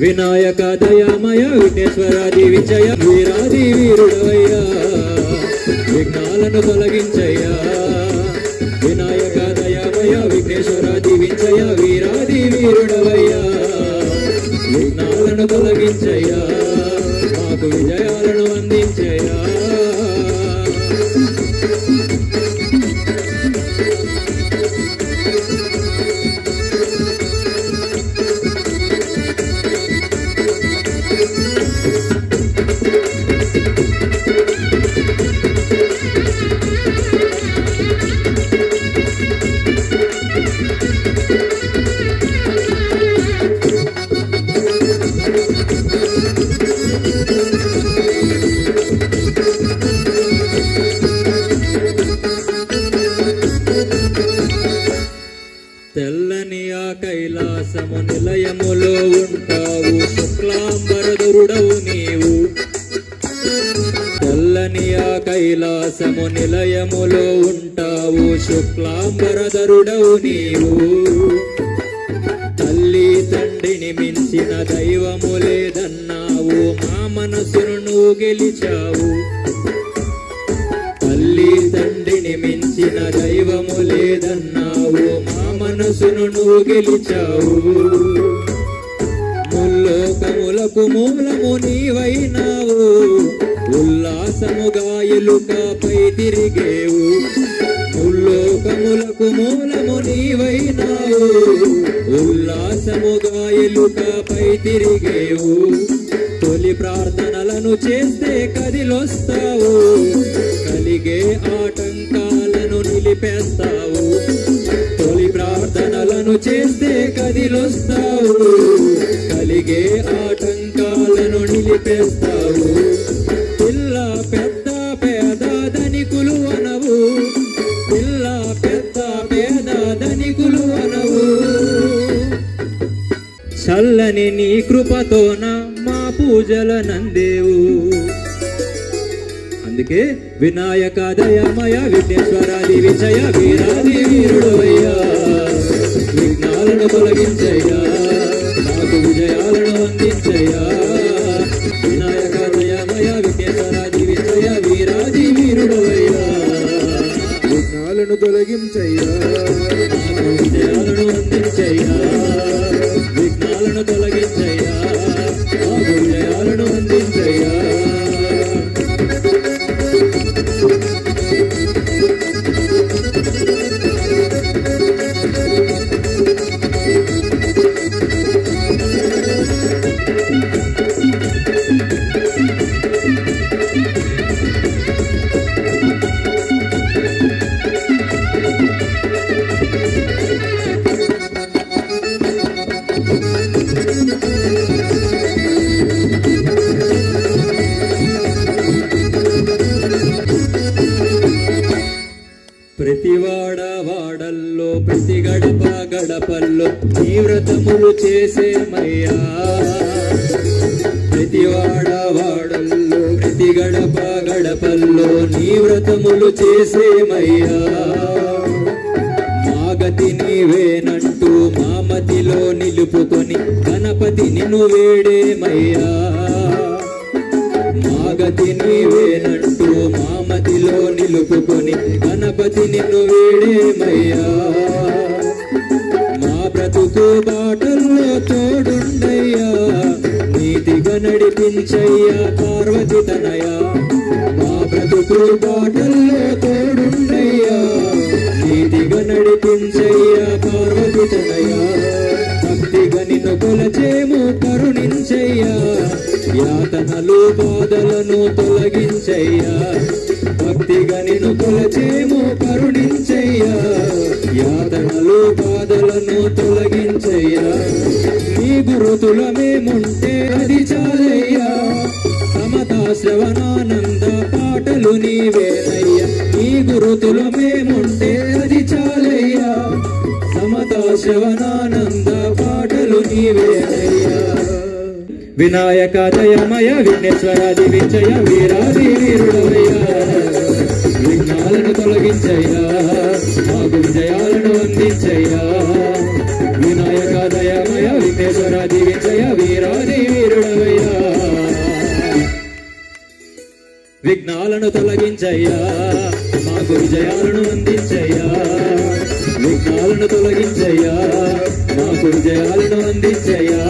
వినాయక దయామయ విఘ్నేశ్వరాది విజయ వీరాది వీరుడవయ్యా విఘ్నాలను తొలగించయ్యా వినాయక దయామయ విఘ్నేశ్వరాది విజయ వీరాది వీరుడవయ్యా విఘ్నాలను తొలగించయ్యా మాకు విజయాలను అందించయ్యా తెల్లని ఆ కైలాసము నిలయములో ఉంటావు శుక్లాంబరధరుడవు నీవు తెల్లని ఆ కైలాసము నిలయములో ఉంటావు శుక్లాంబరధరుడవు నీవు తల్లి తండ్రిని మించిన దైవము లేదన్నావు మా మనసును నువ్వు గెలిచావు తల్లి తండ్రిని మించిన దైవము లేదన్నావు మా మనసును నువ్వు గెలిచావు ముల్లోకములకు మూలము నీవైనావు ఉల్లాసముగా ఎలుకపై తిరిగేవు ముల్లోకములకు మూలము నీవైనావు ఉల్లాసముగా ఎలుకపై తిరిగేవు తొలి ప్రార్థనలను చేస్తే కదిలొస్తావు కలిగే ఆటంకాలను నిలిపేస్తావు తొలి ప్రార్థనలను చేస్తే కదిలొస్తావు కలిగే ఆటంకాలను నిలిపేస్తావు పిల్ల పెద్ద పేద ధనికులు అనవు పిల్ల పెద్ద పేద ధనికులు అనవు చల్లని నీ కృపతోన మా పూజలనందేవు అందుకే వినాయక దయామయ విఘ్నేశ్వరాది విజయ వీరాది వీరుడవయ్యా విఘ్నాలను తొలగించయ్యా మాకు విజయాలను అందించయ్యా వినాయక దయామయ విఘ్నేశ్వరాది విజయ వీరాది వీరుడవయ్యా విఘ్నాలను తొలగించయ్యా మాకు విజయాలను అందించయ్యా విఘ్నాలను తొలగించయ్యా మాకు విజయాలను అందించయ్యా ప్రతి వాడ వాడల్లో ప్రతి గడప గడపల్లో నీ వ్రతములు చేసేమయ్యా ప్రతి వాడ వాడల్లో ప్రతి గడప గడపల్లో నీ వ్రతములు చేసేమయ్యా మా గతి నీవేనంటూ మా మతిలో నిలుపుకొని గణపతి నిన్ను వేడేమయ్యా మా గతి నీవేనంటూ మా మతిలో నిలుపుకొని గణపతి నిన్ను వేడేమయ్యా మా బ్రతుకు బాటల్లో తోడుండయ్యా నీతిగా నడిపించయ్యా పార్వతి తనయా మా బ్రతుకు బాటల్లో తోడుండయ్యా నీతిగా నడిపించయ్యా పార్వతి తనయా భక్తిగా నిన్ను కొలచేము కరుణించయ్యా యాతనలు బాధలను తొలగించయ్యా భక్తిగా నిన్ను కొలచేము కరుణించయ్యా యాతనలు బాధలను తొలగించయ్యా నీ గురుతుల మేముంటే అది చాలయ్యా సమతా శ్రవణానంద పాటలు నీవేనయ్యా నీ గురుతుల మేముంటే అది చాలయ్యా సమతా శ్రవణానంద పాటలు నీవేనయ్యా వినాయక దయామయ విఘ్నేశ్వరాది విజయ వీరాది వీరుడవయ్యా విఘ్నాలను తొలగించయ్యా మాకు విజయాలను అందించయ్యా వినాయక దయామయ విఘ్నేశ్వరాది విజయ వీరాది విఘ్నాలను తొలగించయ్యా మాకు విజయాలను అందించయ్యా విఘ్నాలను తొలగించయ్యా మాకు విజయాలను అందించయ్యా